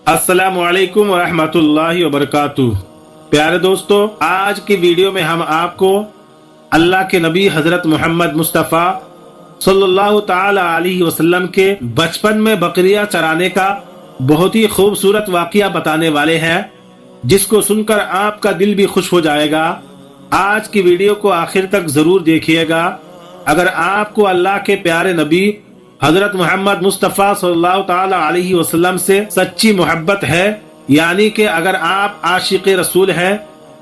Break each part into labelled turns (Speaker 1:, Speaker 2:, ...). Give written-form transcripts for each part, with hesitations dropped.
Speaker 1: अस्सलामु अलैकुम वरहमतुल्लाहि वबरकातुह। प्यारे दोस्तों, आज की वीडियो में हम आपको अल्लाह के नबी हजरत मोहम्मद मुस्तफ़ा सल्लल्लाहु ताला अलैहि वसल्लम के बचपन में बकरियां चराने का बहुत ही खूबसूरत वाक़या बताने वाले हैं, जिसको सुनकर आपका दिल भी खुश हो जाएगा। आज की वीडियो को आखिर तक जरूर देखिएगा। अगर आपको अल्लाह के प्यारे नबी हजरत मोहम्मद मुस्तफ़ा सल्लल्लाहु ताला अलैहि वसल्लम से सच्ची मोहब्बत है, यानी कि अगर आप आशिक़ रसूल हैं,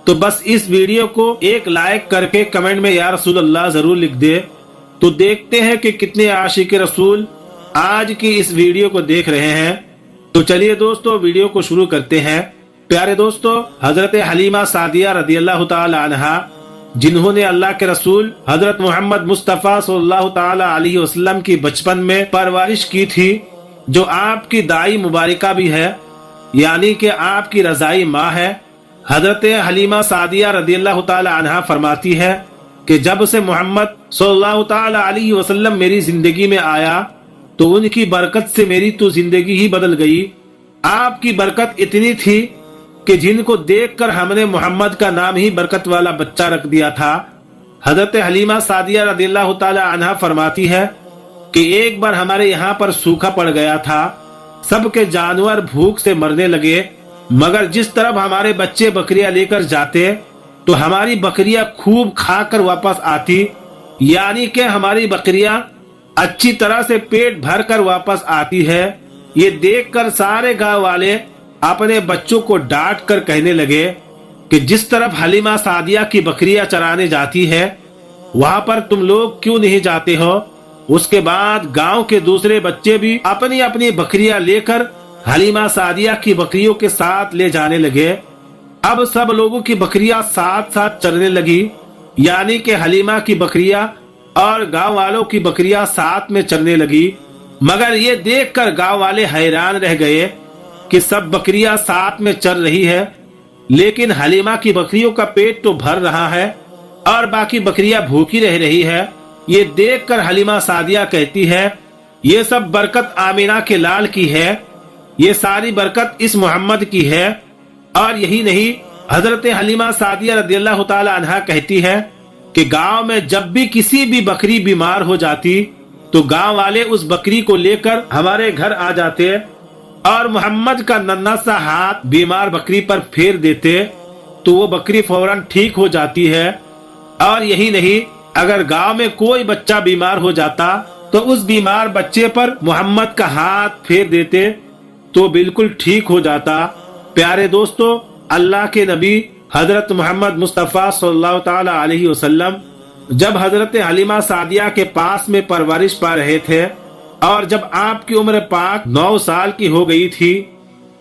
Speaker 1: तो बस इस वीडियो को एक लाइक करके कमेंट में या रसूल अल्लाह जरूर लिख दे। तो देखते हैं कि कितने आशिक़ रसूल आज की इस वीडियो को देख रहे हैं। तो चलिए दोस्तों, वीडियो को शुरू करते हैं। प्यारे दोस्तों, हजरत हलीमा सादिया रदियल्लाहु ताला अन्हा, जिन्होंने अल्लाह के रसूल हजरत मोहम्मद मुस्तफ़ा सल्लल्लाहु ताला अलैहि वसल्लम की बचपन में परवरिश की थी, जो आपकी दाई मुबारका भी है, यानी कि आपकी रज़ाई माँ है। हजरत हलीमा सादिया रदियल्लाहु ताला अन्हा फरमाती है कि जब से मोहम्मद सल्लल्लाहु ताला अलैहि वसल्लम मेरी जिंदगी में आया, तो उनकी बरकत से मेरी तो जिंदगी ही बदल गई। आपकी बरकत इतनी थी कि जिनको देखकर हमने मोहम्मद का नाम ही बरकत वाला बच्चा रख दिया था। हजरत हलीमा सादिया रदियल्लाहु ताला अन्हा फरमाती है कि एक बार हमारे यहाँ पर सूखा पड़ गया था, सबके जानवर भूख से मरने लगे, मगर जिस तरफ हमारे बच्चे बकरियां लेकर जाते तो हमारी बकरियां खूब खाकर वापस आती, यानी कि हमारी बकरियां अच्छी तरह से पेट भर कर वापस आती है। ये देखकर सारे गांव वाले अपने बच्चों को डांट कर कहने लगे कि जिस तरफ हलीमा सादिया की बकरियां चराने जाती है, वहां पर तुम लोग क्यों नहीं जाते हो। उसके बाद गांव के दूसरे बच्चे भी अपनी अपनी बकरियां लेकर हलीमा सादिया की बकरियों के साथ ले जाने लगे। अब सब लोगों की बकरियां साथ साथ चरने लगी, यानी कि हलीमा की बकरियां और गांव वालों की बकरियां साथ में चरने लगी। मगर ये देखकर गांव वाले हैरान रह गए कि सब बकरियां साथ में चल रही है, लेकिन हलीमा की बकरियों का पेट तो भर रहा है और बाकी बकरियां भूखी रह रही है। ये देखकर हलीमा सादिया कहती है, ये सब बरकत आमिना के लाल की है, ये सारी बरकत इस मोहम्मद की है। और यही नहीं, हजरत हलीमा सादिया रदियल्लाहु ताला अन्हा कहती है कि गांव में जब भी किसी भी बकरी बीमार हो जाती, तो गांव वाले उस बकरी को लेकर हमारे घर आ जाते और मोहम्मद का नन्हा सा हाथ बीमार बकरी पर फेर देते, तो वो बकरी फौरन ठीक हो जाती है। और यही नहीं, अगर गांव में कोई बच्चा बीमार हो जाता, तो उस बीमार बच्चे पर मोहम्मद का हाथ फेर देते, तो बिल्कुल ठीक हो जाता। प्यारे दोस्तों, अल्लाह के नबी हजरत मोहम्मद मुस्तफ़ा सल्लल्लाहु ताला अलैहि वसल्लम जब हजरत हलीमा सादिया के पास में परवरिश पा रहे थे और जब आपकी उम्र पाक 9 साल की हो गई थी,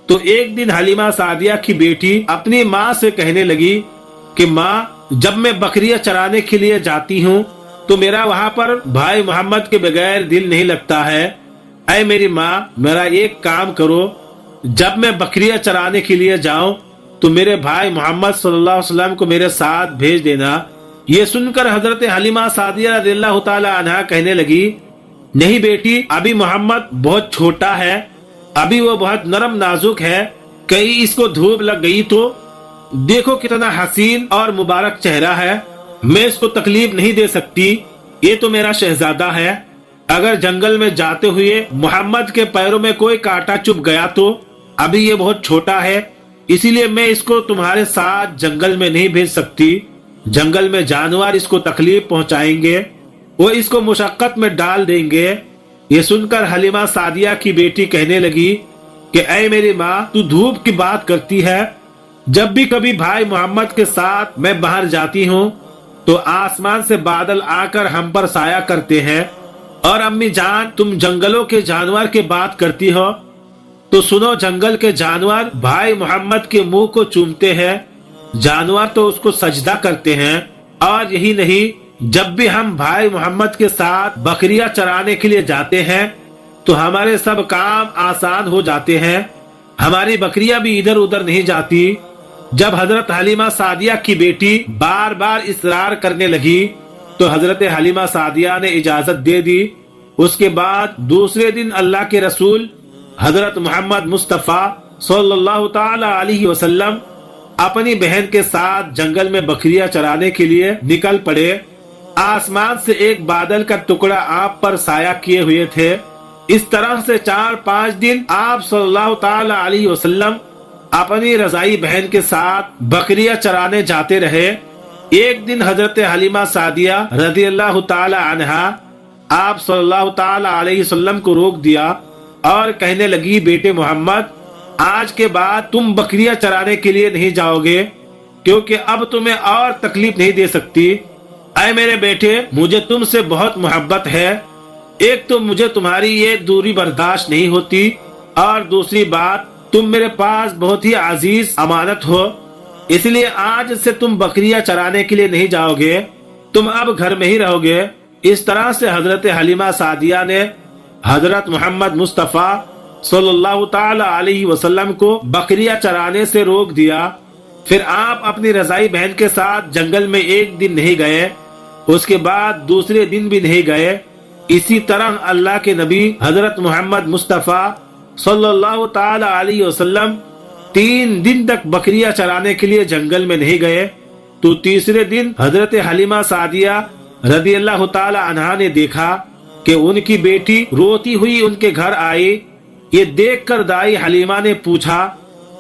Speaker 1: तो एक दिन हलीमा सादिया की बेटी अपनी माँ से कहने लगी कि माँ, जब मैं बकरियां चराने के लिए जाती हूँ, तो मेरा वहाँ पर भाई मोहम्मद के बगैर दिल नहीं लगता है। ऐ मेरी माँ, मेरा एक काम करो, जब मैं बकरियां चराने के लिए जाऊं, तो मेरे भाई मोहम्मद सल्लल्लाहु अलैहि वसल्लम को मेरे साथ भेज देना। ये सुनकर हजरत हलीमा सादिया रदियल्लाहु ताला अन्हा कहने लगी, नहीं बेटी, अभी मोहम्मद बहुत छोटा है, अभी वो बहुत नरम नाजुक है, कहीं इसको धूप लग गई तो। देखो कितना हसीन और मुबारक चेहरा है, मैं इसको तकलीफ नहीं दे सकती, ये तो मेरा शहजादा है। अगर जंगल में जाते हुए मोहम्मद के पैरों में कोई कांटा चुभ गया तो अभी ये बहुत छोटा है, इसीलिए मैं इसको तुम्हारे साथ जंगल में नहीं भेज सकती। जंगल में जानवर इसको तकलीफ पहुंचाएंगे, वो इसको मुशक्कत में डाल देंगे। ये सुनकर हलीमा सादिया की बेटी कहने लगी कि ऐ मेरी माँ, तू धूप की बात करती है, जब भी कभी भाई मोहम्मद के साथ मैं बाहर जाती हूँ, तो आसमान से बादल आकर हम पर साया करते हैं। और अम्मी जान, तुम जंगलों के जानवर की बात करती हो, तो सुनो, जंगल के जानवर भाई मोहम्मद के मुंह को चूमते हैं, जानवर तो उसको सजदा करते हैं। और यही नहीं, जब भी हम भाई मोहम्मद के साथ बकरियां चराने के लिए जाते हैं, तो हमारे सब काम आसान हो जाते हैं, हमारी बकरियां भी इधर उधर नहीं जाती। जब हजरत हलीमा सादिया की बेटी बार बार इसरार करने लगी, तो हजरत हलीमा सादिया ने इजाजत दे दी। उसके बाद दूसरे दिन अल्लाह के रसूल हजरत मोहम्मद मुस्तफ़ा صلی اللہ تعالی علیہ وسلم اپنی بہن کے ساتھ جنگل میں بکریاں چرانے کے لیے نکل پڑے۔ آسمان سے ایک بادل کا ٹکڑا آپ پر سایہ کیے ہوئے تھے۔ اس طرح سے 4-5 دن آپ صلی اللہ تعالی علیہ وسلم اپنی رضائی بہن کے ساتھ بکریاں چرانے جاتے رہے۔ ایک دن حضرت حلیمہ سعدیہ رضی اللہ تعالی عنہا آپ صلی اللہ تعالی علیہ وسلم کو روک دیا اور کہنے لگی، بیٹے محمد، آج کے بعد تم بکریاں چرانے کے لیے نہیں جاؤ گے، کیونکہ اب تمہیں اور تکلیف نہیں دے سکتی۔ اے میرے بیٹے، مجھے تم سے بہت محبت ہے۔ ایک تو مجھے تمہاری یہ دوری برداشت نہیں ہوتی، اور دوسری بات تم میرے پاس بہت ہی عزیز امانت ہو، اس لیے آج سے تم بکریاں چرانے کے لیے نہیں جاؤ گے، تم اب گھر میں ہی رہو گے۔ اس طرح سے حضرت حلیمہ سعدیہ نے حضرت محمد مصطفیٰ صلی اللہ تعالی علیہ وسلم کو بکریاں چرانے سے روک دیا۔ پھر آپ اپنی رضائی بہن کے ساتھ جنگل میں ایک دن نہیں گئے، اس کے بعد دوسرے دن بھی نہیں گئے۔ اسی طرح اللہ کے نبی حضرت محمد مصطفیٰ صلی اللہ تعالی علیہ وسلم 3 دن تک بکریاں چرانے کے لیے جنگل میں نہیں گئے، تو تیسرے دن حضرت حلیمہ سعدیہ رضی اللہ تعالی عنہا نے دیکھا کہ ان کی بیٹی روتی ہوئی ان کے گھر آئی۔ یہ دیکھ کر دائی حلیمہ نے پوچھا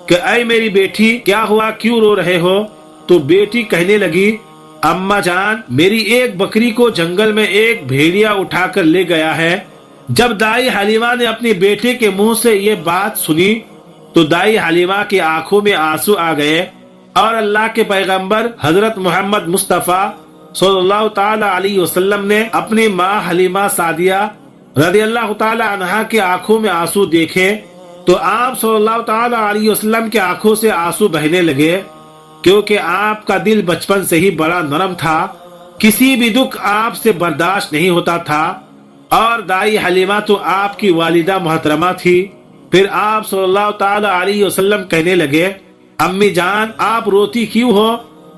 Speaker 1: کہ اے میری بیٹی، کیا ہوا، کیوں رو رہے ہو؟ تو بیٹی کہنے لگی، اماں جان، میری ایک بکری کو جنگل میں ایک بھیڑیا اٹھا کر لے گیا ہے۔ جب دائی حلیمہ نے اپنی بیٹے کے منہ سے یہ بات سنی تو دائی حلیمہ کی آنکھوں میں آنسو آ گئے، اور اللہ کے پیغمبر حضرت محمد مصطفیٰ صلی اللہ تعالی علیہ وسلم نے اپنی ماں حلیمہ سعدیہ رضی اللہ تعالی عنہا کی آنکھوں میں آنسو دیکھے تو آپ صلی اللہ تعالی علیہ وسلم کی آنکھوں سے آنسو بہنے لگے، کیونکہ آپ کا دل بچپن سے ہی بڑا نرم تھا، کسی بھی دکھ آپ سے برداشت نہیں ہوتا تھا، اور دائی حلیمہ تو آپ کی والدہ محترمہ تھی۔ پھر آپ صلی اللہ تعالی علیہ وسلم کہنے لگے، امی جان، آپ روتی کیوں ہو؟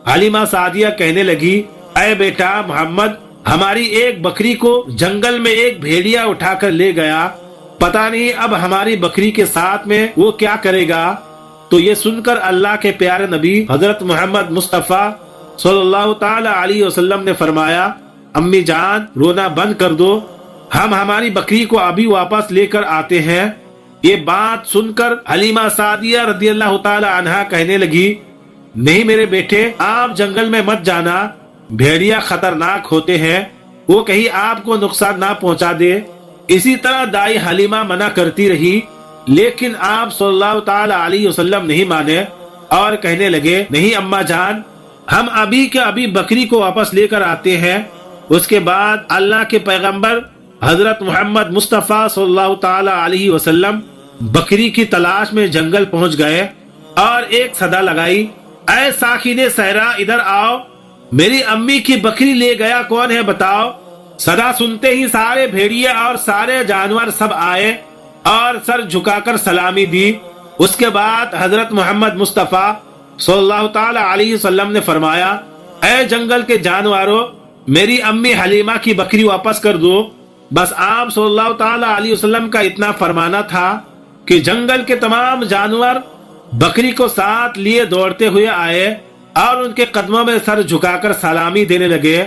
Speaker 1: حلیمہ سعدیہ کہنے لگی، اے بیٹا محمد، ہماری ایک بکری کو جنگل میں ایک بھیڑیا اٹھا کر لے گیا، پتہ نہیں اب ہماری بکری کے ساتھ میں وہ کیا کرے گا۔ تو یہ سن کر اللہ کے پیارے نبی حضرت محمد مصطفیٰ صلی اللہ تعالی علیہ وسلم نے فرمایا، امی جان، رونا بند کر دو، ہم ہماری بکری کو ابھی واپس لے کر آتے ہیں۔ یہ بات سن کر حلیمہ سعدیہ رضی اللہ تعالی عنہا کہنے لگی، نہیں میرے بیٹے، آپ جنگل میں مت جانا، بھیڑیا خطرناک ہوتے ہیں، وہ کہیں آپ کو نقصان نہ پہنچا دے۔ اسی طرح دائی حلیمہ منع کرتی رہی، لیکن آپ صلی اللہ تعالی علیہ وسلم نہیں مانے اور کہنے لگے، نہیں اماں جان، ہم ابھی کے ابھی بکری کو واپس لے کر آتے ہیں۔ اس کے بعد اللہ کے پیغمبر حضرت محمد مصطفیٰ صلی اللہ تعالی علیہ وسلم بکری کی تلاش میں جنگل پہنچ گئے اور ایک صدا لگائی، اے ساکن صحرا، ادھر آؤ، میری امی کی بکری لے گیا کون ہے بتاؤ۔ صدا سنتے ہی سارے بھیڑیے اور سارے جانور سب آئے اور سر جھکا کر سلامی دی۔ اس کے بعد حضرت محمد مصطفیٰ صلی اللہ تعالی علیہ وسلم نے فرمایا، اے جنگل کے جانوروں، میری امی حلیمہ کی بکری واپس کر دو۔ بس آپ صلی اللہ تعالی علیہ وسلم کا اتنا فرمانا تھا کہ جنگل کے تمام جانور بکری کو ساتھ لیے دوڑتے ہوئے آئے اور ان کے قدموں میں سر جھکا کر سلامی دینے لگے۔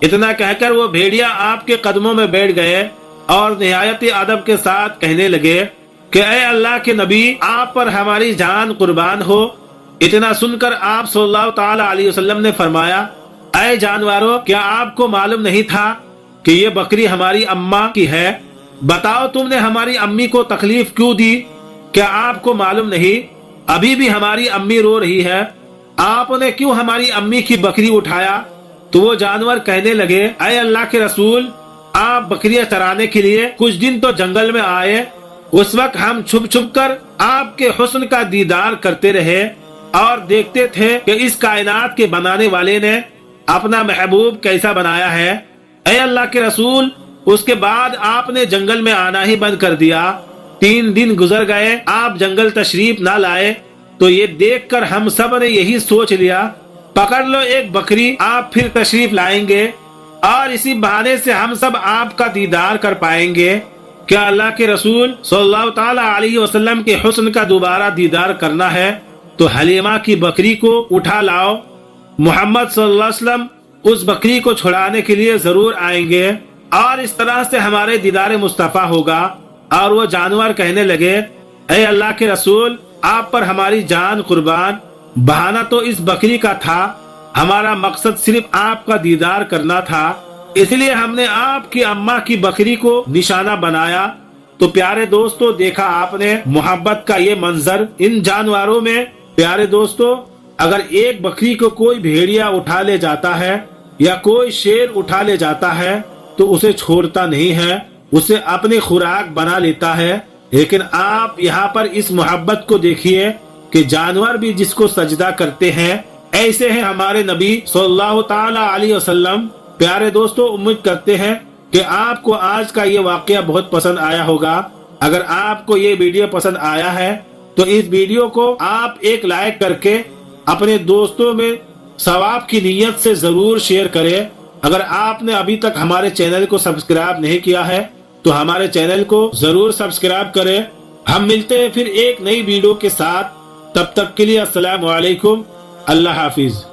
Speaker 1: اتنا کہہ کر وہ بھیڑیا آپ کے قدموں میں بیٹھ گئے اور نہایت ادب کے ساتھ کہنے لگے کہ اے اللہ کے نبی، آپ پر ہماری جان قربان ہو۔ اتنا سن کر آپ صلی اللہ تعالی علیہ وسلم نے فرمایا، اے جانوروں، کیا آپ کو معلوم نہیں تھا کہ یہ بکری ہماری اماں کی ہے؟ بتاؤ تم نے ہماری امی کو تکلیف کیوں دی؟ کیا آپ کو معلوم نہیں ابھی بھی ہماری امی رو رہی ہے؟ آپ نے کیوں ہماری امی کی بکری اٹھایا؟ تو وہ جانور کہنے لگے، اے اللہ کے رسول، آپ بکریاں چرانے کے لیے کچھ دن تو جنگل میں آئے، اس وقت ہم چھپ چھپ کر آپ کے حسن کا دیدار کرتے رہے اور دیکھتے تھے کہ اس کائنات کے بنانے والے نے اپنا محبوب کیسا بنایا ہے۔ اے اللہ کے رسول، اس کے بعد آپ نے جنگل میں آنا ہی بند کر دیا۔ 3 دن گزر گئے، آپ جنگل تشریف نہ لائے، تو یہ دیکھ کر ہم سب نے یہی سوچ لیا، پکڑ لو ایک بکری، آپ پھر تشریف لائیں گے اور اسی بہانے سے ہم سب آپ کا دیدار کر پائیں گے۔ क्या अल्लाह के रसूल सल्लल्लाहु ताला अलैहि वसल्लम के हुस्न का दोबारा दीदार करना है तो हलीमा की बकरी को उठा लाओ। मोहम्मद सल्लल्लाहु अलैहि वसल्लम उस बकरी को छुड़ाने के लिए जरूर आएंगे और इस तरह से हमारे दीदार मुस्तफा होगा। और वो जानवर कहने लगे, ऐ अल्लाह के रसूल, आप पर हमारी जान कुर्बान। बहाना तो इस बकरी का था, हमारा मकसद सिर्फ आपका दीदार करना था, इसलिए हमने आपकी अम्मा की बकरी को निशाना बनाया। तो प्यारे दोस्तों, देखा आपने मोहब्बत का ये मंजर इन जानवरों में। प्यारे दोस्तों, अगर एक बकरी को कोई भेड़िया उठा ले जाता है या कोई शेर उठा ले जाता है तो उसे छोड़ता नहीं है, उसे अपनी खुराक बना लेता है। लेकिन आप यहाँ पर इस मोहब्बत को देखिए कि जानवर भी जिसको सजदा करते हैं, ऐसे हैं हमारे नबी सल्लल्लाहु ताला अलैहि वसल्लम। प्यारे दोस्तों, उम्मीद करते हैं कि आपको आज का ये वाकया बहुत पसंद आया होगा। अगर आपको ये वीडियो पसंद आया है तो इस वीडियो को आप एक लाइक करके अपने दोस्तों में सवाब की नीयत से जरूर शेयर करें। अगर आपने अभी तक हमारे चैनल को सब्सक्राइब नहीं किया है तो हमारे चैनल को जरूर सब्सक्राइब करें। हम मिलते हैं फिर एक नई वीडियो के साथ, तब तक के लिए अस्सलाम वालेकुम, अल्लाह हाफिज।